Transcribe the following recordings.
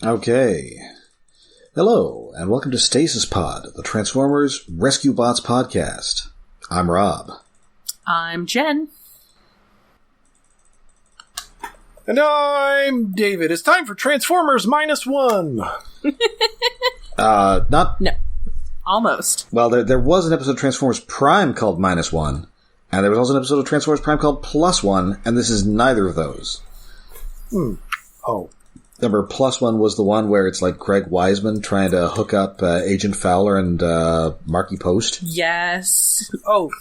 Okay. Hello, and welcome to Stasis Pod, the Transformers Rescue Bots podcast. I'm Rob. I'm Jen. And I'm David. It's time for Transformers -1. Not... No. Almost. Well, there was an episode of Transformers Prime called -1, and there was also an episode of Transformers Prime called +1, and this is neither of those. Oh. Remember, +1 was the one where it's like Greg Wiseman trying to hook up Agent Fowler and Marky Post? Yes. Oh.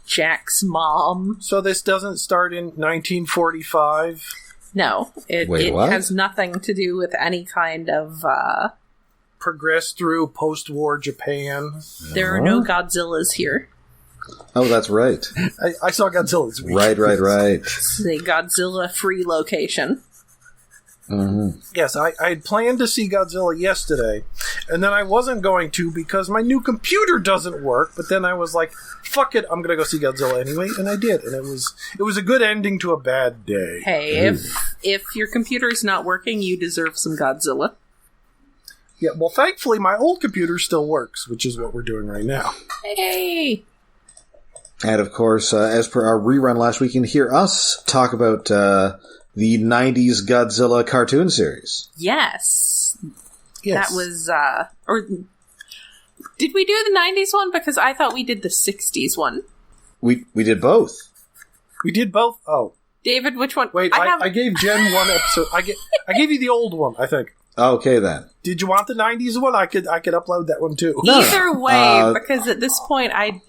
Jack's mom. So this doesn't start in 1945? No. It what? has nothing to do with any kind of... Progress through post-war Japan. There are no Godzillas here. Oh, that's right. I saw Godzilla this week. Right. It's a Godzilla-free location. Mm-hmm. Yes, I had planned to see Godzilla yesterday, and then I wasn't going to because my new computer doesn't work, but then I was like, fuck it, I'm going to go see Godzilla anyway, and I did, and it was a good ending to a bad day. Hey, if your computer's not working, you deserve some Godzilla. Yeah, well, thankfully, my old computer still works, which is what we're doing right now. Hey! And of course, as per our rerun last week, you can hear us talk about the 90s Godzilla cartoon series. Yes. Yes. That was, or did we do the 90s one? Because I thought we did the 60s one. We did both. We did both? Oh. David, which one? Wait, I gave Jen one episode. I gave you the old one, I think. Okay, then. Did you want the 90s one? I could upload that one, too. No. Either way, because at this point, I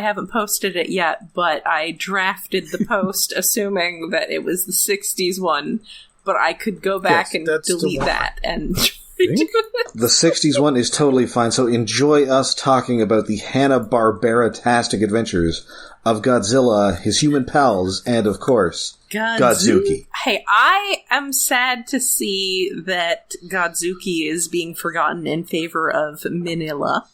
haven't posted it yet, but I drafted the post assuming that it was the 60s one, but I could go back and delete that and... The 60s one is totally fine, so enjoy us talking about the Hanna-Barbera-tastic adventures of Godzilla, his human pals, and, of course, Godzuki. Hey, I am sad to see that Godzuki is being forgotten in favor of Minilla.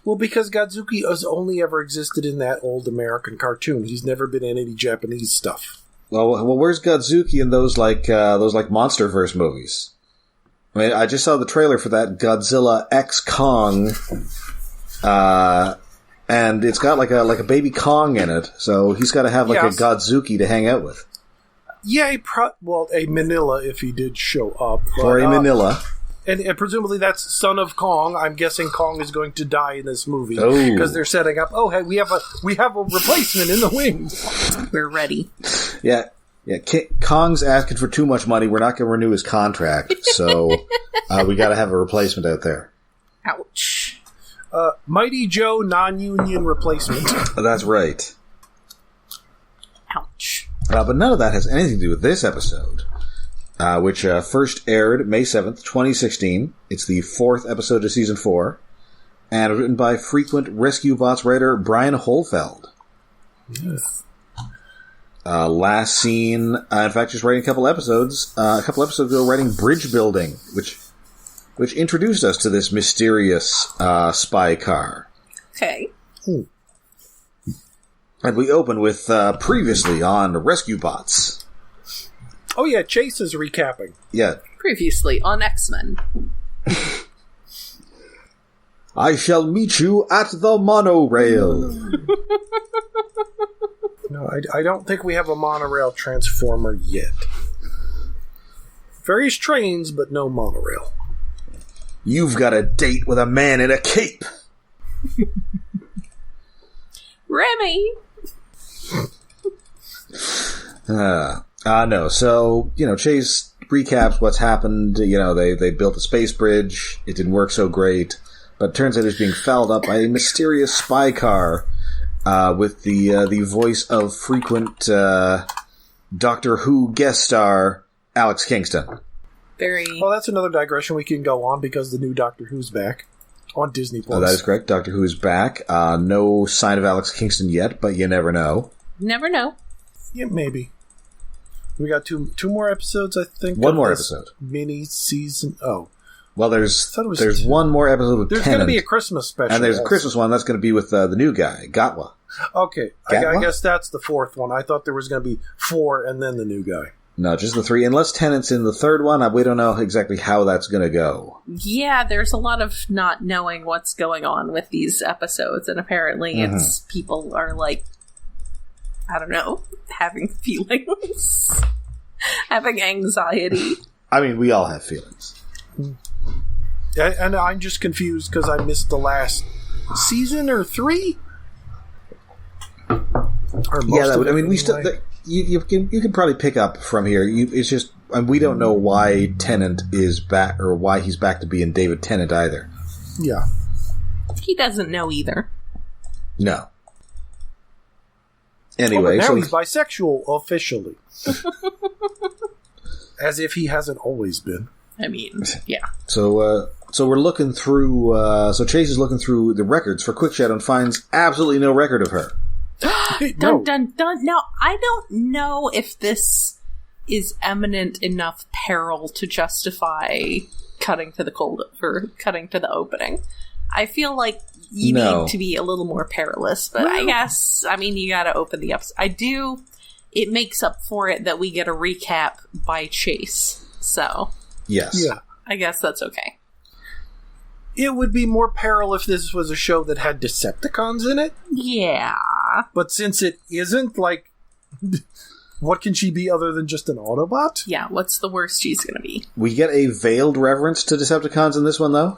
Well, because Godzuki has only ever existed in that old American cartoon. He's never been in any Japanese stuff. Well, where's Godzuki in those MonsterVerse movies? I mean, I just saw the trailer for that Godzilla X Kong, and it's got like a baby Kong in it, so he's got to have a Godzuki to hang out with. Yeah, a Manila if he did show up. Or a Manila. And presumably that's Son of Kong. I'm guessing Kong is going to die in this movie because they're setting up. Oh, hey, we have a replacement in the wings. We're ready. Yeah. Kong's asking for too much money. We're not going to renew his contract, so we got to have a replacement out there. Ouch. Mighty Joe non-union replacement. That's right. Ouch. But none of that has anything to do with this episode, which first aired May 7th, 2016. It's the 4th episode of Season 4, and written by frequent Rescue Bots writer Brian Holfeld. Yes. Last seen, in fact, just writing a couple episodes ago, writing Bridge Building, which introduced us to this mysterious spy car. Okay. Ooh. And we open with previously on Rescue Bots. Oh yeah, Chase is recapping. Yeah. Previously on X-Men. I shall meet you at the monorail. No, I don't think we have a monorail transformer yet. Various trains, but no monorail. You've got a date with a man in a cape. Remy! No. So, Chase recaps what's happened. They built a space bridge. It didn't work so great. But it turns out it's being fouled up by a mysterious spy car with the voice of frequent Doctor Who guest star Alex Kingston. Well, that's another digression we can go on because the new Doctor Who's back on Disney+. Oh, that is correct. Doctor Who is back. No sign of Alex Kingston yet, but you never know. Never know. Yeah, maybe. We got two more episodes, I think. One more episode. Mini season. Oh. Well, there's one more episode with There's going to be a Christmas special. And there's a Christmas one that's going to be with the new guy, Gatwa. Okay. I guess that's the fourth one. I thought there was going to be 4 and then the new guy. No, just the 3. Unless Tennant's in the 3rd one, we don't know exactly how that's going to go. Yeah, there's a lot of not knowing what's going on with these episodes, and apparently it's people are like, I don't know, having feelings, having anxiety. I mean, we all have feelings. And I'm just confused because I missed the last season or 3? Or most of it, we still... You can probably pick up from here. It's just we don't know why Tennant is back, or why he's back to being David Tennant either. Yeah, he doesn't know either. No. Anyway, now he's bisexual officially, as if he hasn't always been. I mean, yeah. So we're looking through. So Chase is looking through the records for Quickshadow and finds absolutely no record of her. Dun, dun, dun. Now, I don't know if this is eminent enough peril to justify cutting to the cutting to the opening. I feel like you need to be a little more perilous, but I guess, you gotta open the episode. It makes up for it that we get a recap by Chase, so. Yes. Yeah. I guess that's okay. It would be more peril if this was a show that had Decepticons in it. Yeah. But since it isn't, what can she be other than just an Autobot? Yeah, what's the worst she's gonna be? We get a veiled reference to Decepticons in this one, though?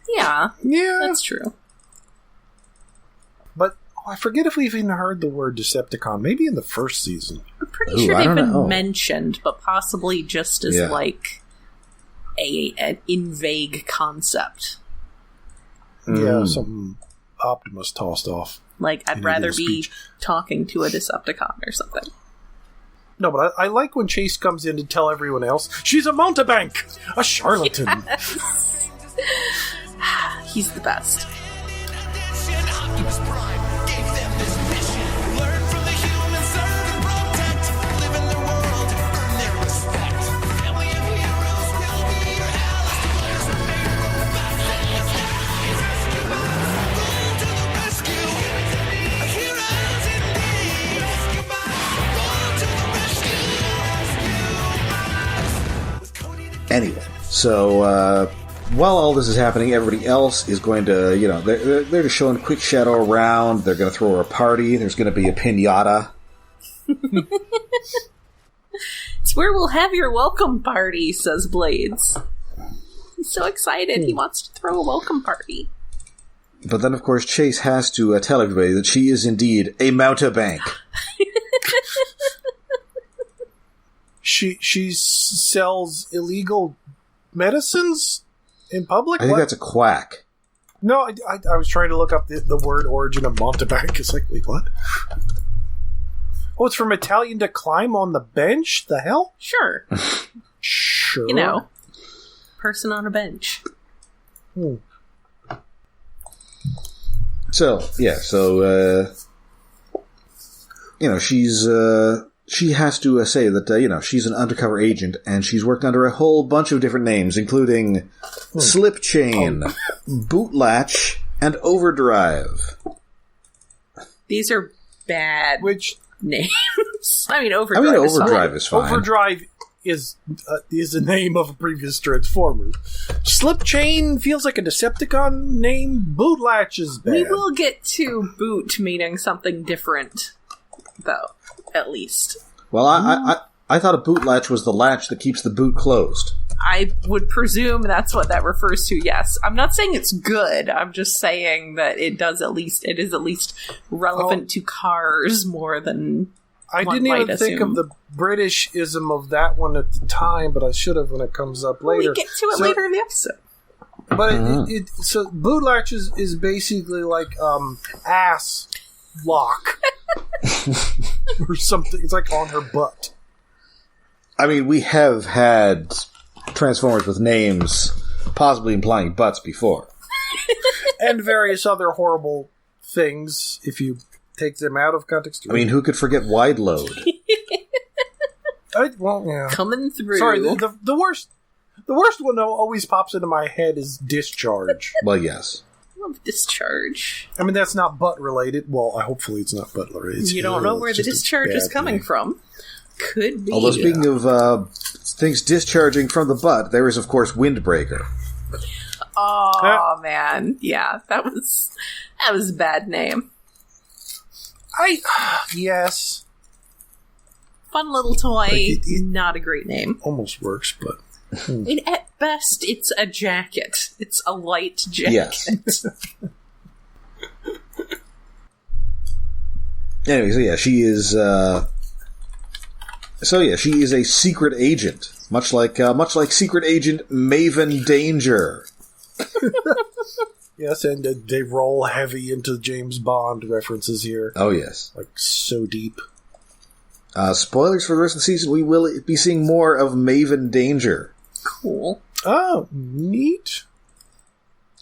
Yeah. Yeah. That's true. But I forget if we've even heard the word Decepticon. Maybe in the first season. I'm pretty sure they've been mentioned, but possibly just as, an in vague concept. Yeah, something Optimus tossed off. I'd rather be talking to a Decepticon or something. No, but I like when Chase comes in to tell everyone else, she's a mountebank! A charlatan! Yes. He's the best. Anyway, so while all this is happening, everybody else is going to, they're just showing Quickshadow around. They're going to throw her a party. There's going to be a piñata. It's where we'll have your welcome party, says Blades. He's so excited. He wants to throw a welcome party. But then, of course, Chase has to tell everybody that she is indeed a mountebank. She sells illegal medicines in public? I think that's a quack. No, I was trying to look up the word origin of mountebank. It's like, wait, what? Oh, it's from Italian to climb on the bench? The hell? Sure. Sure. Person on a bench. So, yeah, she has to say that, she's an undercover agent, and she's worked under a whole bunch of different names, including Slip Chain, Bootlatch, and Overdrive. These are bad names. Overdrive is fine. Overdrive is the name of a previous Transformer. Slip Chain feels like a Decepticon name. Bootlatch is bad. We will get to boot meaning something different, though. At least. Well, I thought a bootlatch was the latch that keeps the boot closed. I would presume that's what that refers to, yes. I'm not saying it's good. I'm just saying that it is at least relevant to cars more than I didn't even think of the British-ism of that one at the time, but I should have when it comes up later. We get to it later in the episode. But so bootlatch is basically like ass lock. Or something. It's like on her butt. I mean, we have had Transformers with names possibly implying butts before. And various other horrible things, if you take them out of context. I mean, who could forget Wide Load? Coming through. Sorry, the worst one that always pops into my head is Discharge. Well, yes. Love Discharge. I mean, that's not butt related. Well, hopefully it's not butt related. You don't know where the discharge is coming from. Could be. Although, speaking of things discharging from the butt, there is, of course, Windbreaker. Oh, man. Yeah, that was a bad name. Yes. Fun little toy, not a great name. Almost works, but... At best, it's a jacket. It's a light jacket. Yes. Anyway, so yeah, she is... she is a secret agent. Much like Secret Agent Maven Danger. Yes, and they roll heavy into James Bond references here. Oh, yes. Like, so deep. Spoilers for the rest of the season, we will be seeing more of Maven Danger. Cool. Oh, neat.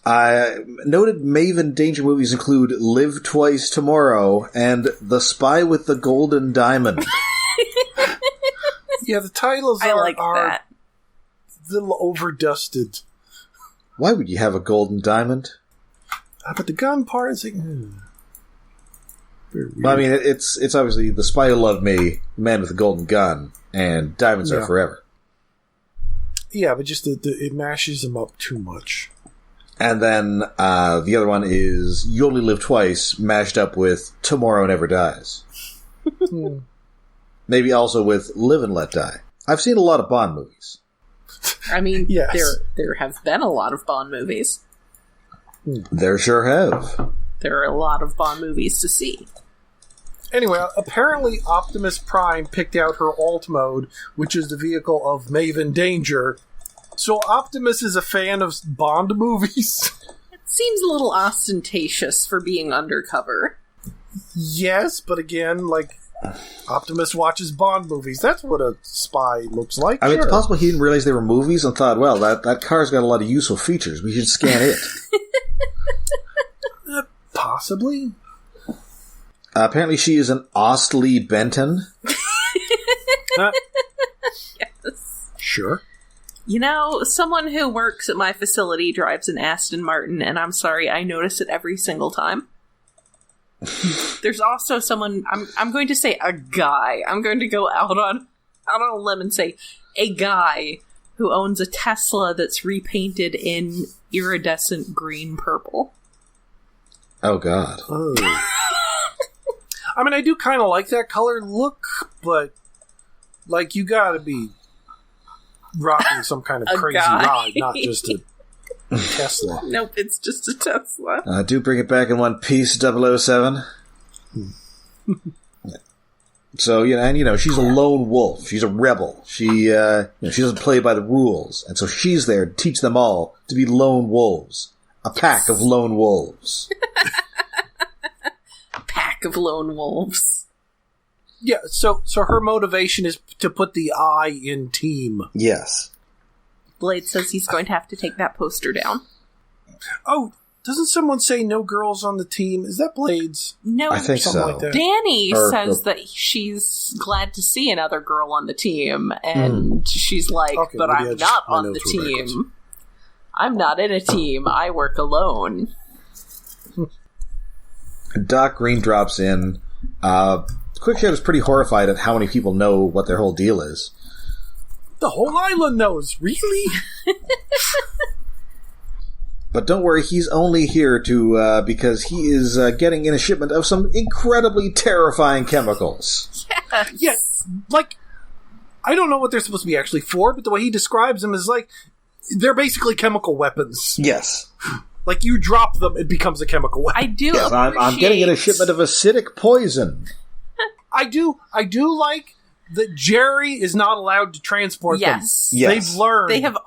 Noted Maven Danger movies include Live Twice Tomorrow and The Spy with the Golden Diamond. Yeah, the titles are that. a little overdusted. Why would you have a golden diamond? But the gun part is like... Well, I mean, it's obviously The Spy Who Loved Me, Man with a Golden Gun, and Diamonds Are Forever. Yeah, but just it mashes them up too much. And then the other one is You Only Live Twice, mashed up with Tomorrow Never Dies. Maybe also with Live and Let Die. I've seen a lot of Bond movies. I mean, yes. there have been a lot of Bond movies. There sure have. There are a lot of Bond movies to see. Anyway, apparently Optimus Prime picked out her alt mode, which is the vehicle of Maven Danger. So Optimus is a fan of Bond movies. It seems a little ostentatious for being undercover. Yes, but again, like, Optimus watches Bond movies. That's what a spy looks like. I mean, it's possible he didn't realize they were movies and thought, well, that car's got a lot of useful features. We should scan it. Possibly. Apparently she is an Ostley Benton. Yes. Sure. You know, someone who works at my facility drives an Aston Martin, and I'm sorry, I notice it every single time. There's also someone, I'm going to say a guy. I'm going to go out on a limb and say a guy who owns a Tesla that's repainted in iridescent green purple. Oh, God. Oh. I mean, I do kind of like that color look, but, like, you gotta be rocking some kind of crazy ride, not just a Tesla. Nope, it's just a Tesla. Do bring it back in one piece, 007. So, she's a lone wolf. She's a rebel. She doesn't play by the rules. And so she's there to teach them all to be lone wolves. A pack of lone wolves. Pack of lone wolves. Yeah, so her motivation is to put the I in team. Yes. Blade says he's going to have to take that poster down. Oh, doesn't someone say no girls on the team? Is that Blade's? No, I think so. Like that. Danny says that she's glad to see another girl on the team, and she's like, okay, but I'm not on the team. I'm not in a team. I work alone. Doc Greene drops in. Quickshadow's pretty horrified at how many people know what their whole deal is. The whole island knows. Really? But don't worry, he's only here to because he is getting in a shipment of some incredibly terrifying chemicals. Yes. Yes. Like, I don't know what they're supposed to be actually for, but the way he describes them is like, they're basically chemical weapons. Yes. Like, you drop them, it becomes a chemical weapon. I do. Yes, I'm getting in a shipment of acidic poison. I do like that Jerry is not allowed to transport them. Yes. Yes. They've learned. They have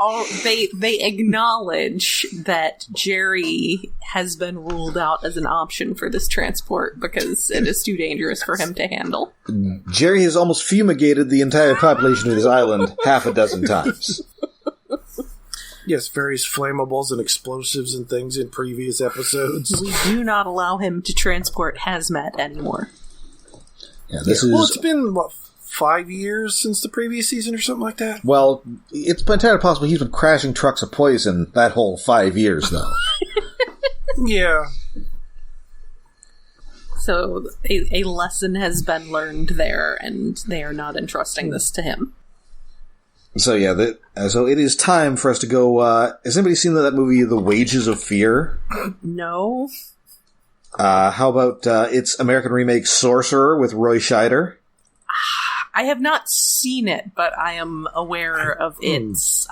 they acknowledge that Jerry has been ruled out as an option for this transport because it is too dangerous for him to handle. Jerry has almost fumigated the entire population of this island half a dozen times. Yes, various flammables and explosives and things in previous episodes. We do not allow him to transport hazmat anymore. Yeah, this is... Well, it's been, 5 years since the previous season or something like that? Well, it's entirely possible he's been crashing trucks of poison that whole 5 years, though. Yeah. So a lesson has been learned there, and they are not entrusting this to him. So yeah, so it is time for us to go. Has anybody seen that movie, The Wages of Fear? No. How about its American remake, Sorcerer, with Roy Scheider? I have not seen it, but I am aware of its...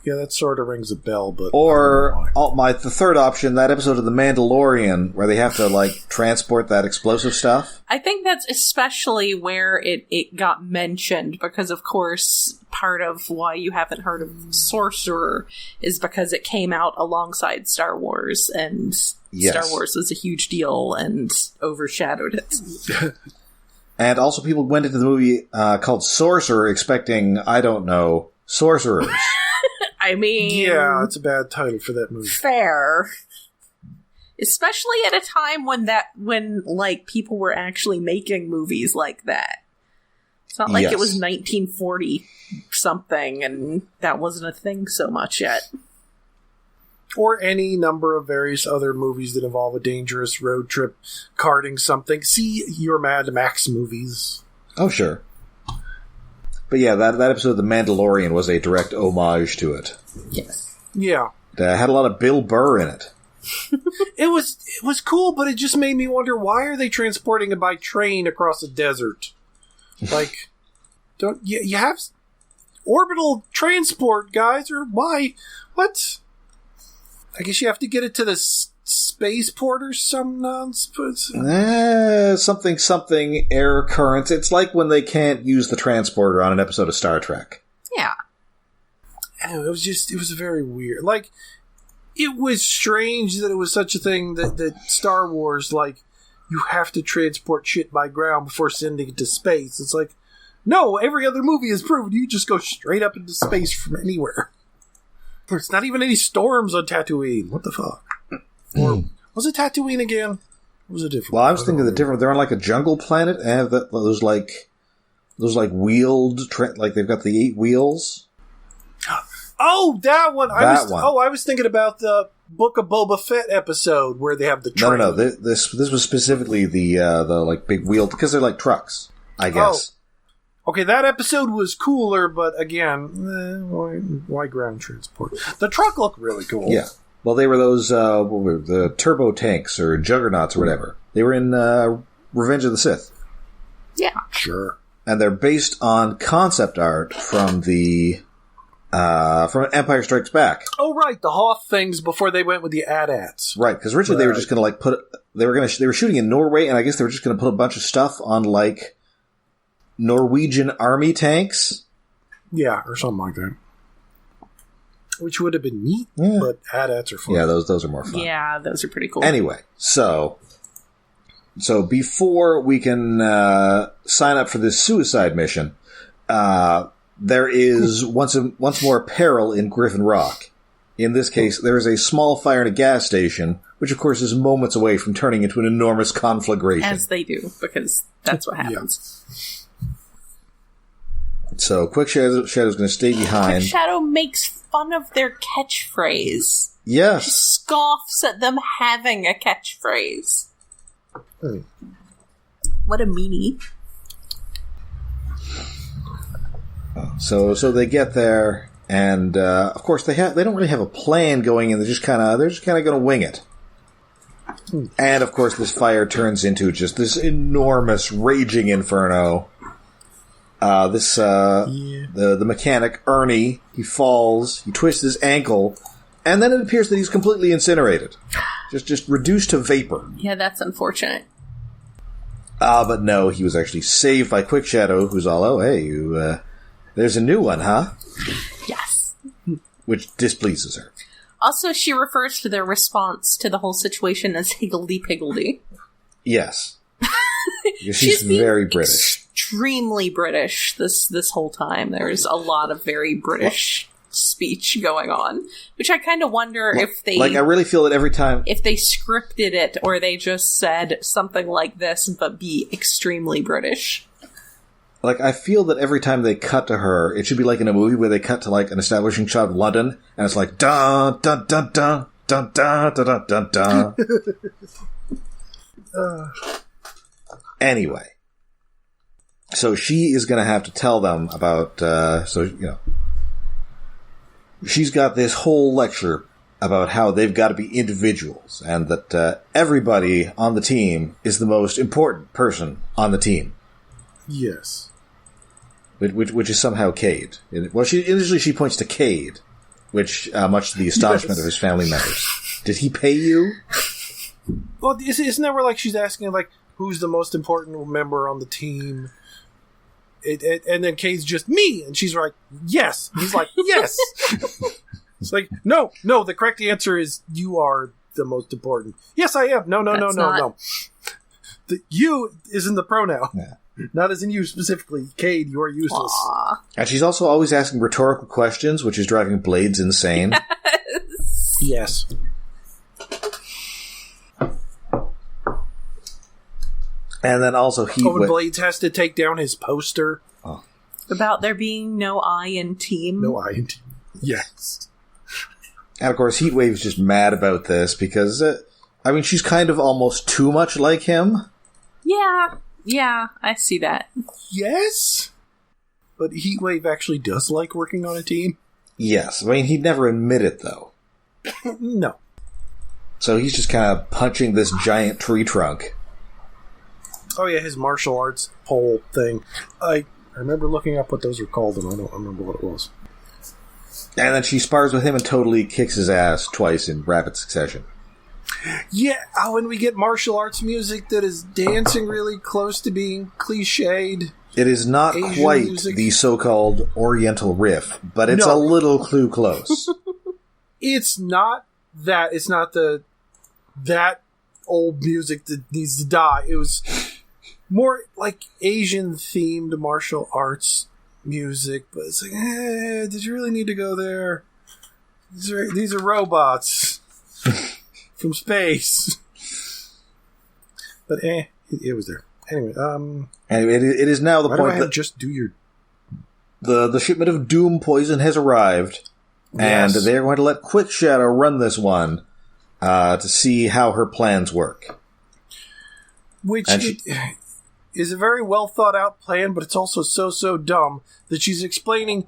Yeah, that sort of rings a bell, but... Or the third option, that episode of The Mandalorian, where they have to, transport that explosive stuff. I think that's especially where it got mentioned, because, of course, part of why you haven't heard of Sorcerer is because it came out alongside Star Wars, and Star Wars was a huge deal and overshadowed it. And also people went into the movie called Sorcerer expecting, I don't know, sorcerers. I mean... Yeah, it's a bad title for that movie. Fair. Especially at a time when people were actually making movies like that. It's not like it was 1940 something and that wasn't a thing so much yet. Or any number of various other movies that involve a dangerous road trip, carting something. See your Mad Max movies. Oh, sure. But yeah, that episode of The Mandalorian was a direct homage to it. Yes. Yeah. It had a lot of Bill Burr in it. It was cool, but it just made me wonder, why are they transporting it by train across a desert? Don't you have orbital transport, guys, or why? What? I guess you have to get it to the spaceport or some nonsense. Something air currents. It's like when they can't use the transporter on an episode of Star Trek. Yeah. It was very weird. It was strange that it was such a thing that Star Wars, you have to transport shit by ground before sending it to space. It's no, every other movie has proven you just go straight up into space from anywhere. There's not even any storms on Tatooine. What the fuck? Or was it Tatooine again? Or was it different? Well, I was thinking the different. They're on a jungle planet and have those wheeled, they've got the 8 wheels. Oh, that one! I was thinking about the Book of Boba Fett episode where they have the train. No. This was specifically the big wheeled, because they're like trucks, I guess. Oh. Okay, that episode was cooler, but again, why ground transport? The truck looked really cool. Yeah. Well, they were those, the turbo tanks or juggernauts or whatever. They were in Revenge of the Sith. Yeah. Sure. And they're based on concept art from from Empire Strikes Back. Oh, right, the Hoth things before they went with the AT-ATs. Right, because originally they were just going to they were shooting in Norway, and I guess they were just going to put a bunch of stuff on Norwegian army tanks. Yeah, or something like that. Which would have been neat, but AT-ATs are fun. Yeah, those are more fun. Yeah, those are pretty cool. Anyway, so before we can sign up for this suicide mission, there is once more peril in Griffin Rock. In this case, there is a small fire in a gas station, which of course is moments away from turning into an enormous conflagration. As they do, because that's what happens. So Quickshadow's going to stay behind. Quickshadow makes fun of their catchphrase. Yes. She scoffs at them having a catchphrase. What a meanie. So they get there, and of course they don't really have a plan going in. They're just kind of going to wing it. And of course, this fire turns into just this enormous raging inferno. The mechanic Ernie, he falls, he twists his ankle, and then it appears that he's completely incinerated, just reduced to vapor. Yeah, that's unfortunate. But no, he was actually saved by Quickshadow, who's all, "Oh, hey, you, there's a new one, huh?" Yes. Which displeases her. Also, she refers to their response to the whole situation as higgledy-piggledy. Yes. She's very British. Extremely British this whole time. There's a lot of very British speech going on, which I kind of wonder if they... I really feel that every time... If they scripted it, or they just said something like this, but be extremely British. I feel that every time they cut to her, it should be like in a movie where they cut to, an establishing shot of London, and it's like, dun, dun, dun, dun, dun, dun, dun, dun, dun, dun. Anyway. So she is going to have to tell them about, she's got this whole lecture about how they've got to be individuals and that everybody on the team is the most important person on the team. Yes. Which is somehow Cade. Well, initially she points to Cade, which, much to the astonishment of his family members. Did he pay you? Well, isn't that where, like, she's asking, like, who's the most important member on the team? And then Cade's just me, and she's like, yes. He's like, yes. It's like, no, the correct answer is you are the most important. Yes, I am. No. The you is in the pronoun. Yeah. Not as in you specifically. Cade, you are useless. Aww. And she's also always asking rhetorical questions, which is driving Blades insane. Yes. And then also Blades has to take down his poster. Oh. About there being no I in team. No I in team. Yes. And of course, Heatwave's just mad about this because, she's kind of almost too much like him. Yeah, I see that. Yes? But Heatwave actually does like working on a team? Yes. He'd never admit it, though. No. So he's just kind of punching this giant tree trunk. Oh yeah, his martial arts pole thing. I remember looking up what those were called, and I don't remember what it was. And then she spars with him and totally kicks his ass twice in rapid succession. Yeah, and we get martial arts music that is dancing really close to being cliched. It is not Asian quite music. The so-called Oriental riff, but it's a little clue close. It's not that. It's not that old music that needs to die. It was more like Asian-themed martial arts music, but it's like, did you really need to go there? These are robots from space. But it was there. Anyway, it is now the point that just do your... The shipment of doom poison has arrived, and they're going to let Quickshadow run this one to see how her plans work. Which is a very well thought out plan, but it's also so dumb that she's explaining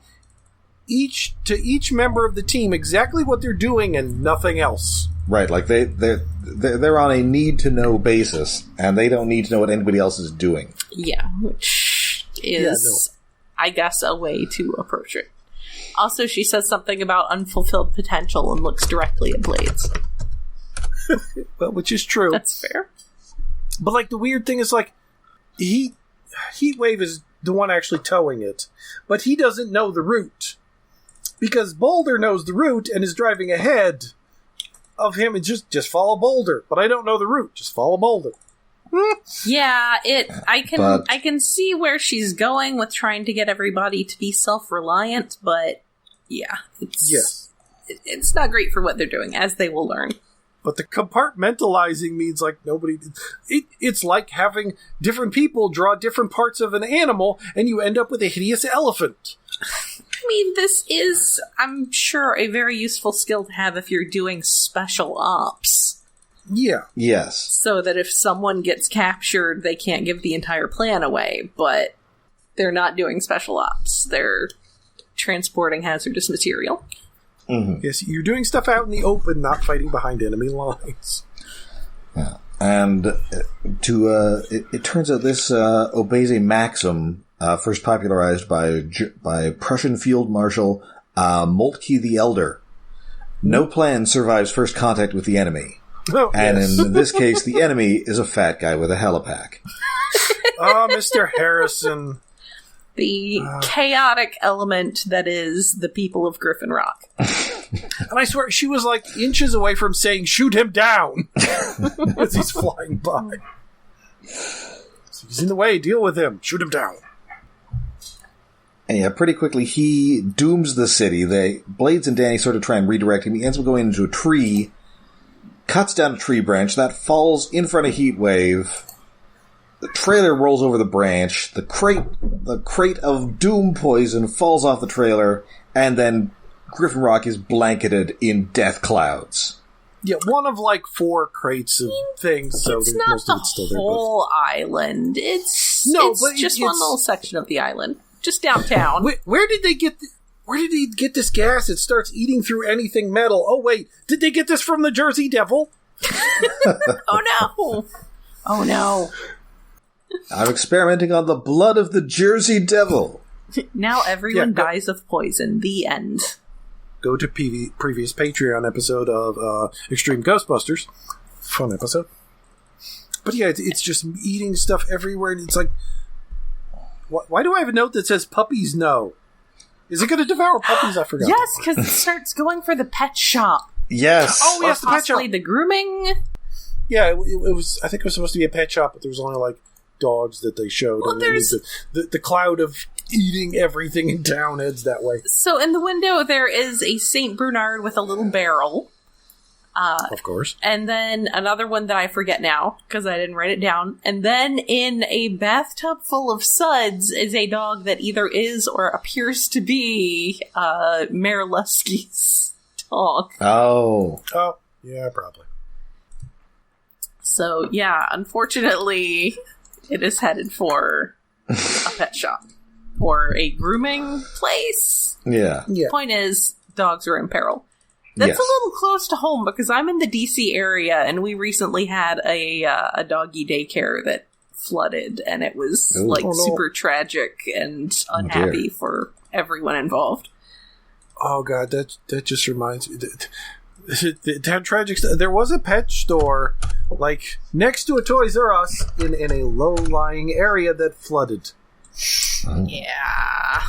to each member of the team exactly what they're doing and nothing else. Right, like they're on a need to know basis, and they don't need to know what anybody else is doing. Yeah, which is, I guess, a way to approach it. Also, she says something about unfulfilled potential and looks directly at Blades. Well, which is true. That's fair. But, like, the weird thing is, like, Heatwave is the one actually towing it, but he doesn't know the route. Because Boulder knows the route and is driving ahead of him, and just follow Boulder. But I don't know the route. Just follow Boulder. Yeah, I can see where she's going with trying to get everybody to be self-reliant, but yeah, it's not great for what they're doing, as they will learn. But the compartmentalizing means, like, nobody... It's like having different people draw different parts of an animal, and you end up with a hideous elephant. I mean, this is, I'm sure, a very useful skill to have if you're doing special ops. Yeah. Yes. So that if someone gets captured, they can't give the entire plan away, but they're not doing special ops. They're transporting hazardous material. Mm-hmm. Yes, you're doing stuff out in the open, not fighting behind enemy lines. Yeah. And it turns out this obeys a maxim first popularized by Prussian Field Marshal Moltke the Elder. No plan survives first contact with the enemy. Oh, and in this case, the enemy is a fat guy with a helipack. Oh, Mr. Harrison. The chaotic element that is the people of Griffin Rock. And I swear, she was like inches away from saying, shoot him down! As he's flying by. So he's in the way, deal with him, shoot him down. And yeah, pretty quickly he dooms the city. Blades and Danny sort of try and redirect him. He ends up going into a tree, cuts down a tree branch, that falls in front of Heatwave. The trailer rolls over the branch, the crate of doom poison falls off the trailer, and then Griffin Rock is blanketed in death clouds. Yeah, one of like 4 crates of things. So it's not the whole island. It's just one little section of the island, just downtown. Where did they get? Where did he get this gas? It starts eating through anything metal. Oh wait, did they get this from the Jersey Devil? Oh no! Oh no! I'm experimenting on the blood of the Jersey Devil. Now everyone dies of poison. The end. Go to previous Patreon episode of Extreme Ghostbusters. Fun episode. But yeah, it's just eating stuff everywhere, and it's like, why do I have a note that says puppies no? Is it going to devour puppies? I forgot. Yes, because it starts going for the pet shop. Yes. Oh, yes, the pet shop. The grooming. Yeah, it was. I think it was supposed to be a pet shop, but there was only like dogs that they showed. Well, there's the cloud of eating everything in town heads that way. So in the window there is a Saint Bernard with a little barrel. Of course. And then another one that I forget now, because I didn't write it down. And then in a bathtub full of suds is a dog that either is or appears to be Mayor Lusky's dog. Oh, yeah, probably. So, yeah, unfortunately, it is headed for a pet shop. Or a grooming place. Yeah. Point is, dogs are in peril. That's a little close to home because I'm in the DC area and we recently had a doggy daycare that flooded and it was super tragic and unhappy for everyone involved. Oh god, that just reminds me that tragic stuff. There was a pet store like next to a Toys R Us in a low-lying area that flooded. Yeah.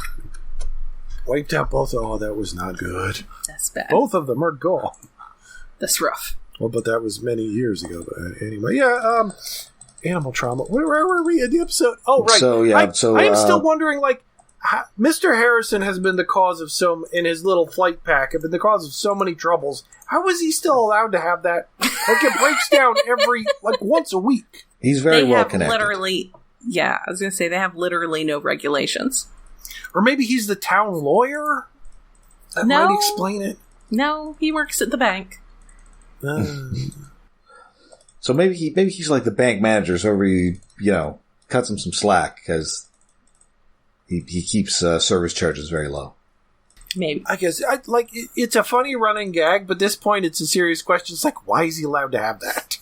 Wiped out both. Oh, that was not good. That's bad. Both of them are gone. That's rough. Well, but that was many years ago. But anyway, yeah. Animal trauma. Where were we in the episode? Oh, right. So yeah. I'm still wondering, like, Mr. Harrison has been the cause of in his little flight pack, have been the cause of so many troubles. How is he still allowed to have that? Like, it breaks down once a week. He's very well connected. Yeah, I was going to say they have literally no regulations. Or maybe he's the town lawyer? That might explain it. No, he works at the bank. So maybe he's like the bank manager, so he, cuts him some slack because he keeps service charges very low. Maybe. I guess it's a funny running gag, but at this point it's a serious question. It's like, why is he allowed to have that?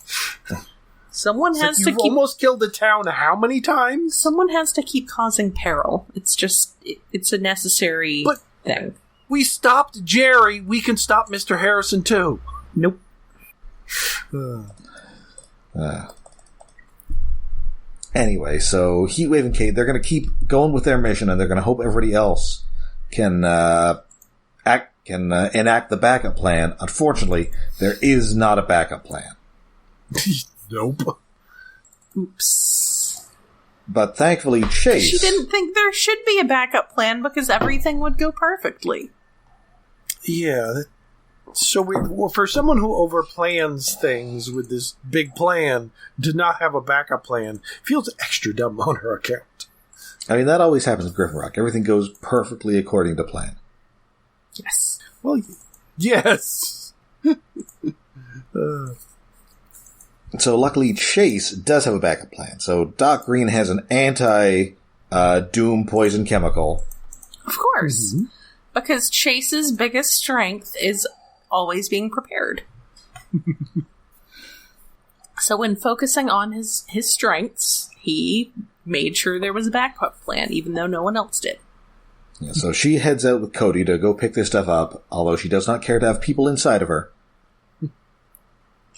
Someone has to keep... almost killed the town how many times? Someone has to keep causing peril. It's just... It's a necessary thing. We stopped Jerry. We can stop Mr. Harrison, too. Nope. Anyway, so Heatwave and Kate, they're going to keep going with their mission, and they're going to hope everybody else can enact the backup plan. Unfortunately, there is not a backup plan. Nope. Oops. But thankfully, Chase... She didn't think there should be a backup plan because everything would go perfectly. Yeah. So for someone who overplans things with this big plan, to not have a backup plan feels extra dumb on her account. I mean, that always happens in Griffin Rock. Everything goes perfectly according to plan. Yes. Well, yes. So luckily, Chase does have a backup plan. So Doc Greene has an anti-doom poison chemical. Of course. Mm-hmm. Because Chase's biggest strength is always being prepared. So when focusing on his strengths, he made sure there was a backup plan, even though no one else did. Yeah, so she heads out with Cody to go pick this stuff up, although she does not care to have people inside of her.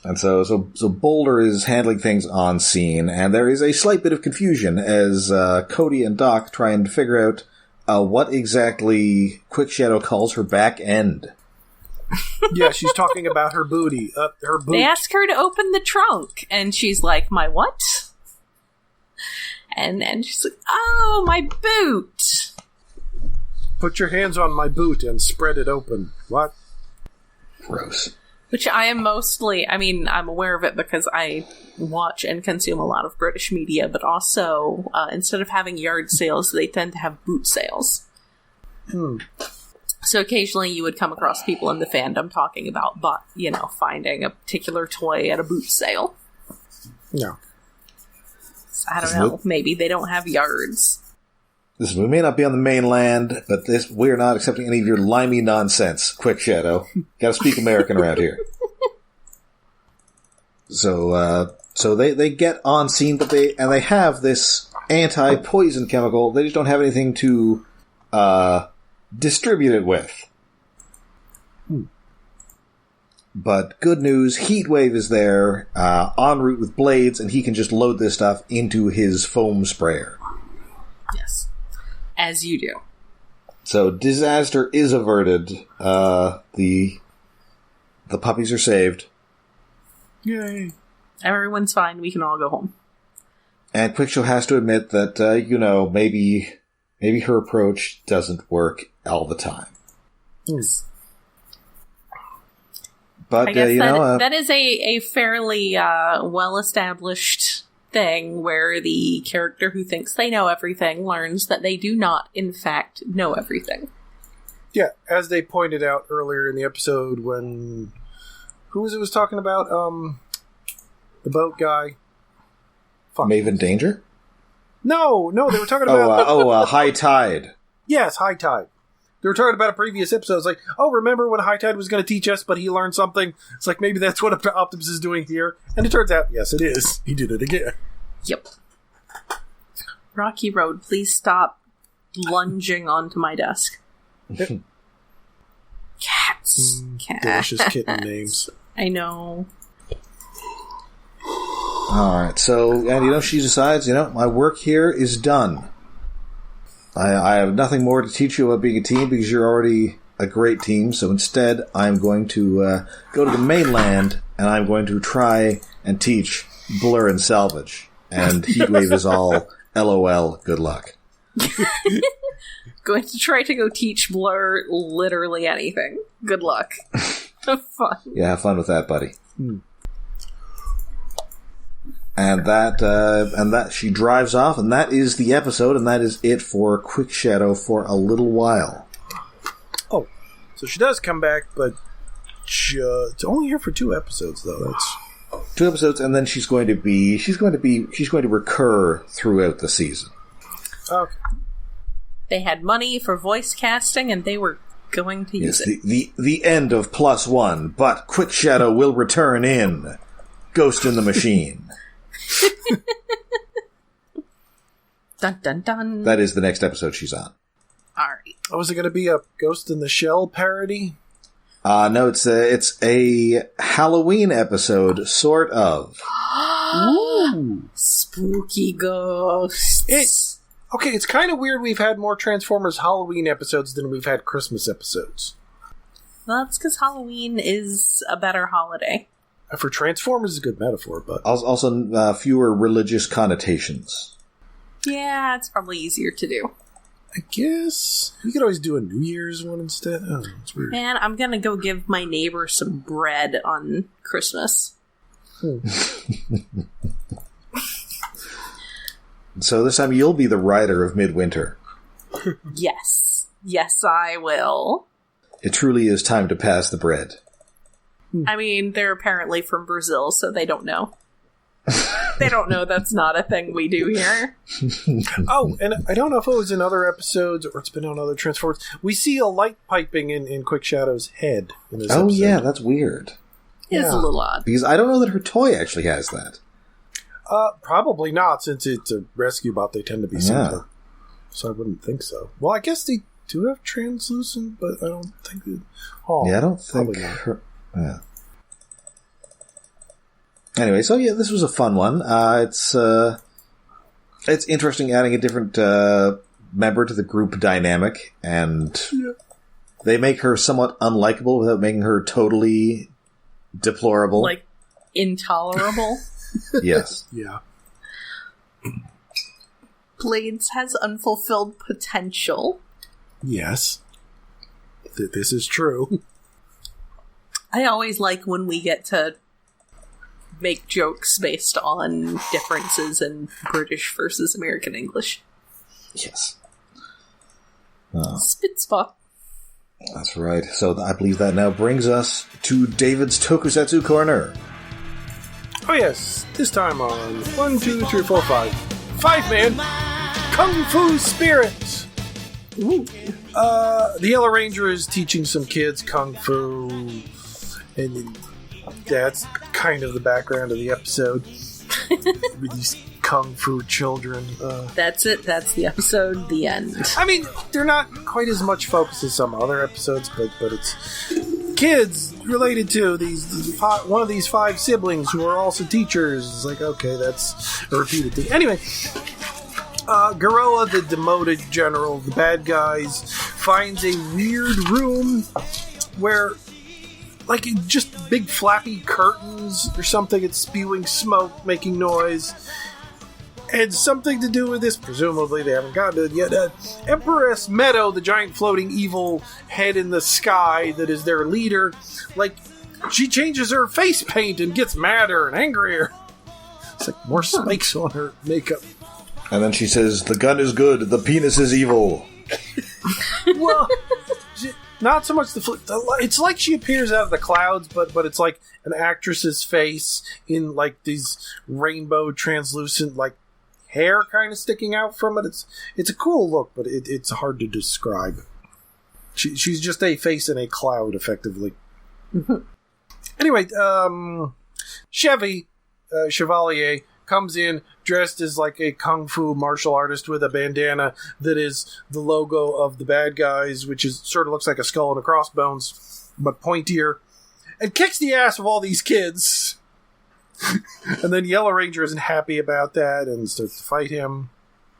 And so Boulder is handling things on scene, and there is a slight bit of confusion as Cody and Doc try and figure out what exactly Quickshadow calls her back end. Yeah, she's talking about her booty. Her boot. They ask her to open the trunk, and she's like, "My what?" And she's like, "Oh, my boot." Put your hands on my boot and spread it open. What? Gross. Which I am I'm aware of it because I watch and consume a lot of British media, but also, instead of having yard sales, they tend to have boot sales. So occasionally you would come across people in the fandom talking about, finding a particular toy at a boot sale. No. So I don't know. Maybe they don't have yards. Listen, we may not be on the mainland, but we're not accepting any of your limey nonsense, Quickshadow. Gotta speak American around here. So they get on scene, but they have this anti-poison chemical. They just don't have anything to distribute it with. But good news, Heatwave is there, en route with blades, and he can just load this stuff into his foam sprayer. Yes. As you do. So disaster is averted. The puppies are saved. Yay. Everyone's fine. We can all go home. And Quickshaw has to admit that, maybe her approach doesn't work all the time. Yes. But, I guess that is a fairly well-established thing where the character who thinks they know everything learns that they do not, in fact, know everything. Yeah, as they pointed out earlier in the episode when... Who was talking about? The boat guy? Fuck. Maven Danger? No, they were talking about... High Tide. Yes, High Tide. They were talking about a previous episode. It's like, remember when High Tide was going to teach us, but he learned something? It's like, maybe that's what Optimus is doing here. And it turns out, yes, it is. He did it again. Yep. Rocky Road, please stop lunging onto my desk. Cats. Delicious kitten names. I know. Alright, so, and she decides, my work here is done. I have nothing more to teach you about being a team because you're already a great team, so instead I'm going to go to the mainland and I'm going to try and teach Blur and Salvage. And Heatwave is all, LOL, good luck. Going to try to go teach Blur literally anything. Good luck. Have fun. Yeah, have fun with that, buddy. And that she drives off, and that is the episode, and that is it for Quickshadow for a little while. Oh, so she does come back, but it's only here for 2 episodes, though. That's 2 episodes, and then she's going to recur throughout the season. Okay. They had money for voice casting, and they were going to use it. The end of +1, but Quickshadow will return in Ghost in the Machine. Dun dun dun. That is the next episode she's on. Alright. Oh, is it going to be a Ghost in the Shell parody? No, it's a Halloween episode, sort of. Ooh. Spooky ghosts. It's kind of weird we've had more Transformers Halloween episodes than we've had Christmas episodes. Well, that's because Halloween is a better holiday. For Transformers is a good metaphor, but... Also, fewer religious connotations. Yeah, it's probably easier to do. I guess we could always do a New Year's one instead. I don't know, it's weird. Man, I'm gonna go give my neighbor some bread on Christmas. So this time you'll be the rider of Midwinter. Yes. Yes, I will. It truly is time to pass the bread. I mean, they're apparently from Brazil, so they don't know. They don't know that's not a thing we do here. Oh, and I don't know if it was in other episodes or it's been on other Transformers. We see a light piping in Quickshadow's head in this episode. Yeah, that's weird. It's a little odd. Because I don't know that her toy actually has that. Probably not, since it's a rescue bot. They tend to be simpler. So I wouldn't think so. Well, I guess they do have translucent, but I don't think it... I don't think her... Yeah. Anyway, so this was a fun one. It's interesting adding a different member to the group dynamic, and they make her somewhat unlikable without making her totally deplorable. Like, intolerable? Yes. Yeah. Blades has unfulfilled potential. Yes. This is true. I always like when we get to make jokes based on differences in British versus American English. Yes. Spit spot. That's right. So I believe that now brings us to David's Tokusatsu Corner. Oh yes, this time on 1, 2, 3, 4, 5. 5-man Kung Fu Spirit! Ooh. The Yellow Ranger is teaching some kids Kung Fu, and that's kind of the background of the episode. With these Kung Fu children. That's it. That's the episode. The end. I mean, they're not quite as much focused as some other episodes, but it's kids related to one of these 5 siblings who are also teachers. It's like, okay, that's a repeated thing. Anyway, Garoa, the demoted general of the bad guys, finds a weird room where, like, just big flappy curtains or something. It's spewing smoke, making noise. And something to do with this, presumably they haven't gotten to it yet. Empress Meadow, the giant floating evil head in the sky that is their leader, like, she changes her face paint and gets madder and angrier. It's like more spikes on her makeup. And then she says, "The gun is good, the penis is evil." Well, not so much it's like she appears out of the clouds, but it's like an actress's face in, like, these rainbow translucent, like, hair kind of sticking out from it. It's a cool look, but it's hard to describe. She's just a face in a cloud, effectively. Anyway, Chevalier comes in dressed as like a kung fu martial artist with a bandana that is the logo of the bad guys, which is sort of looks like a skull and a crossbones, but pointier, and kicks the ass of all these kids. And then Yellow Ranger isn't happy about that and starts to fight him.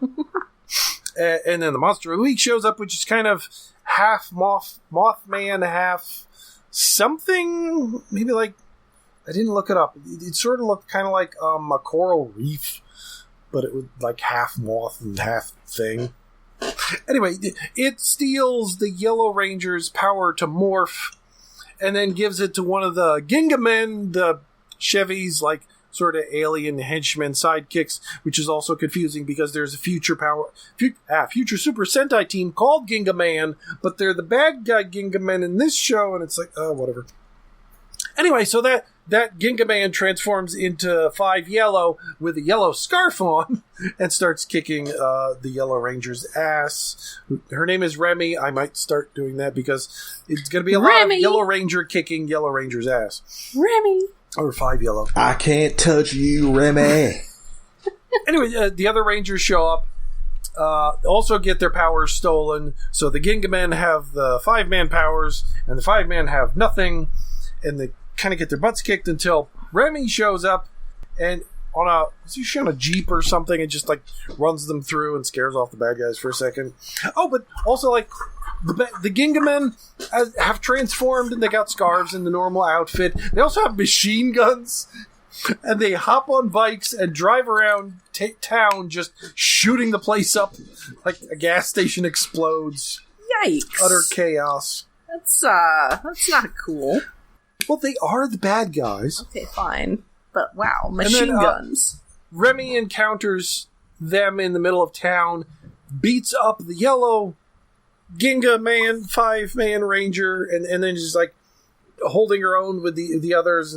And then the Monster of the Week shows up, which is kind of half Mothman, half something. Maybe like, I didn't look it up. It sort of looked kind of like a coral reef, but it was like half moth and half thing. Anyway, it steals the Yellow Ranger's power to morph and then gives it to one of the Ginga Men, the Chevy's, like, sort of alien henchman sidekicks, which is also confusing because there's a future Super Sentai team called Ginga Man, but they're the bad guy Ginga Men in this show, and it's like, oh, whatever. Anyway, so that Ginga Man transforms into 5 Yellow with a yellow scarf on and starts kicking the Yellow Ranger's ass. Her name is Remy. I might start doing that because it's going to be a lot of Yellow Ranger kicking Yellow Ranger's ass. Remy. Or 5 Yellow. I can't touch you, Remy. Anyway, the other Rangers show up, also get their powers stolen. So the Ginga Men have the 5-man powers, and the 5-man have nothing, and they kind of get their butts kicked until Remy shows up, and is he on a Jeep or something, and just, like, runs them through and scares off the bad guys for a second. Oh, but also, like, the Ginga Men have transformed, and they got scarves in the normal outfit. They also have machine guns, and they hop on bikes and drive around town just shooting the place up like a gas station explodes. Yikes. Utter chaos. That's not cool. Well, they are the bad guys. Okay, fine. But wow, machine guns. Remy encounters them in the middle of town, beats up the Yellow Ginga Man, 5-man Ranger, and then just, like, holding her own with the others.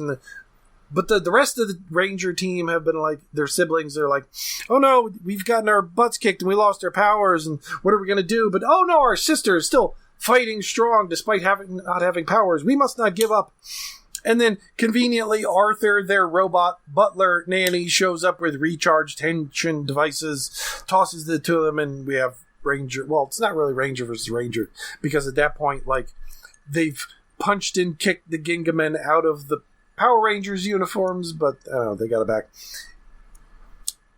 But the rest of the Ranger team have been, like, their siblings. They're like, oh no, we've gotten our butts kicked and we lost our powers, and what are we going to do? But oh no, our sister is still fighting strong despite not having powers. We must not give up. And then, conveniently, Arthur, their robot butler nanny, shows up with recharged tension devices, tosses it to them, and we have Ranger. Well, it's not really Ranger versus Ranger, because at that point, like, they've punched and kicked the Ginga Men out of the Power Rangers uniforms, but they got it back.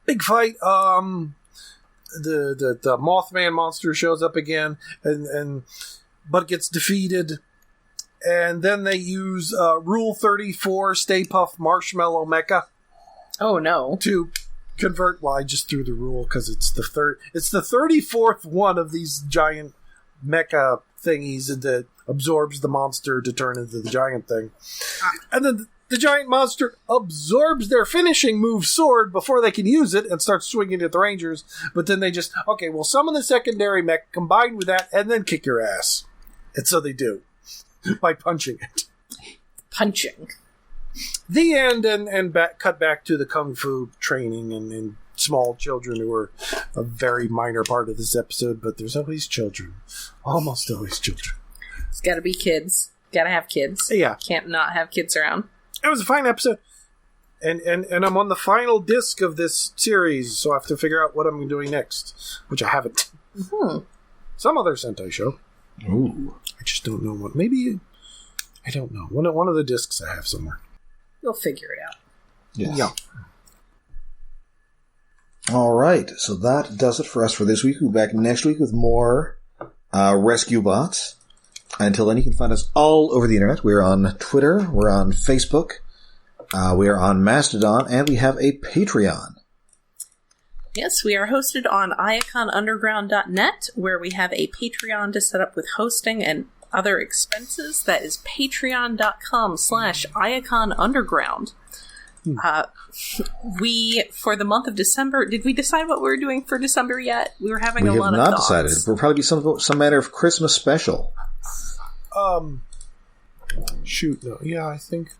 Big fight. The Mothman monster shows up again, but gets defeated. And then they use Rule 34 Stay Puft Marshmallow Mecha. Oh no! To convert. Well, I just threw the rule because it's the 34th one of these giant mecha thingies that absorbs the monster to turn into the giant thing. And then the giant monster absorbs their finishing move sword before they can use it and starts swinging at the Rangers. But then they just, okay, we'll summon the secondary mech, combine with that, and then kick your ass. And so they do. By punching it. Punching. The end, and cut back to the kung fu training and small children who are a very minor part of this episode, but there's always children. Almost always children. It's gotta be kids. Gotta have kids. Yeah. Can't not have kids around. It was a fine episode. And I'm on the final disc of this series, so I have to figure out what I'm doing next, which I haven't. Mm-hmm. Some other Sentai show. Ooh. I just don't know what. Maybe, I don't know. One of the discs I have somewhere. You'll figure it out. Yes. Yeah. All right, so that does it for us for this week. We'll be back next week with more Rescue Bots. Until then, you can find us all over the internet. We're on Twitter, we're on Facebook, we are on Mastodon, and we have a Patreon. Yes, we are hosted on iaconunderground.net, where we have a Patreon to set up with hosting and other expenses. That is patreon.com/iaconunderground. We, for the month of December, did we decide what we were doing for December yet? We were having a lot of thoughts. We have not decided. It will probably be some manner of Christmas special. Shoot, no. Yeah, I think...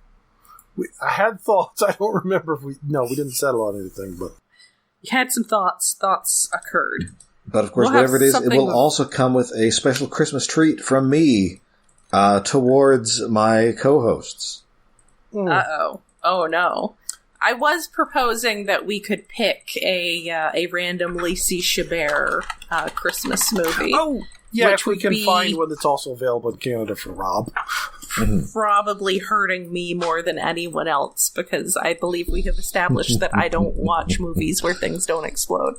I had thoughts. I don't remember if we... No, we didn't settle on anything, but... You had some thoughts. Thoughts occurred. But of course, whatever it is, it will also come with a special Christmas treat from me towards my co-hosts. Uh-oh. Oh, no. I was proposing that we could pick a random Lacey Chabert Christmas movie. Oh, yeah, if we can find one that's also available in Canada for Rob. Probably hurting me more than anyone else, because I believe we have established that I don't watch movies where things don't explode.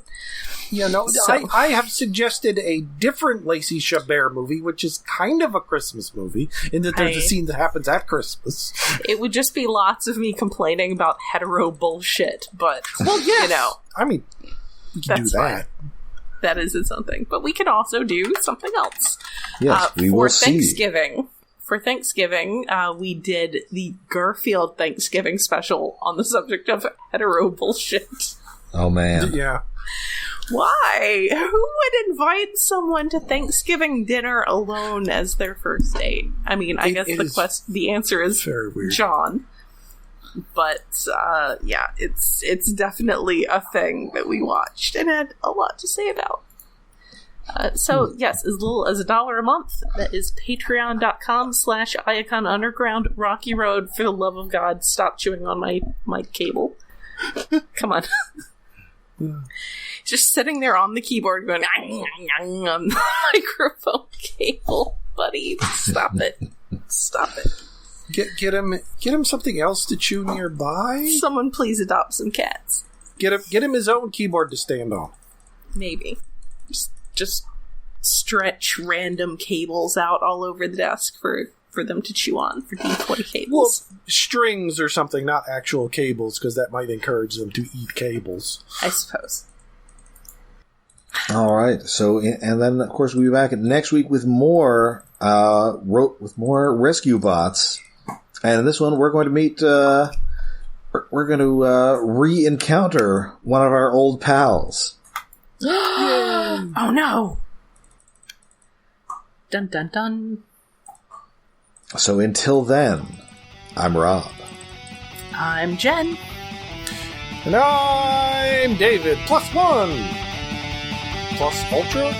Yeah, no, so. I have suggested a different Lacey Chabert movie, which is kind of a Christmas movie, in that there's a scene that happens at Christmas. It would just be lots of me complaining about hetero bullshit, but, well, yes. You know. I mean, we can do that. Fine. That is something. But we can also do something else. Yes, we will see. For Thanksgiving, we did the Garfield Thanksgiving special on the subject of hetero bullshit. Oh, man. Yeah. Why? Who would invite someone to Thanksgiving dinner alone as their first date? I mean, I guess the answer is very weird. John. But, yeah, it's definitely a thing that we watched and had a lot to say about. So, yes, as little as $1 a month. That is patreon.com/iaconunderground. Rocky Road, for the love of God, stop chewing on my cable. Come on. Just sitting there on the keyboard going on the microphone cable. Buddy, stop it. Stop it. Get him something else to chew nearby? Someone please adopt some cats. Get him his own keyboard to stand on. Maybe. Just stretch random cables out all over the desk for them to chew on, for D20 cables. Well, strings or something, not actual cables, because that might encourage them to eat cables. I suppose. All right. So, and then, of course, we'll be back next week with more Rescue Bots. And in this one, we're going to meet... we're going to re-encounter one of our old pals. Oh no! Dun dun dun. So until then, I'm Rob. I'm Jen. And I'm David. +1. Plus Ultra.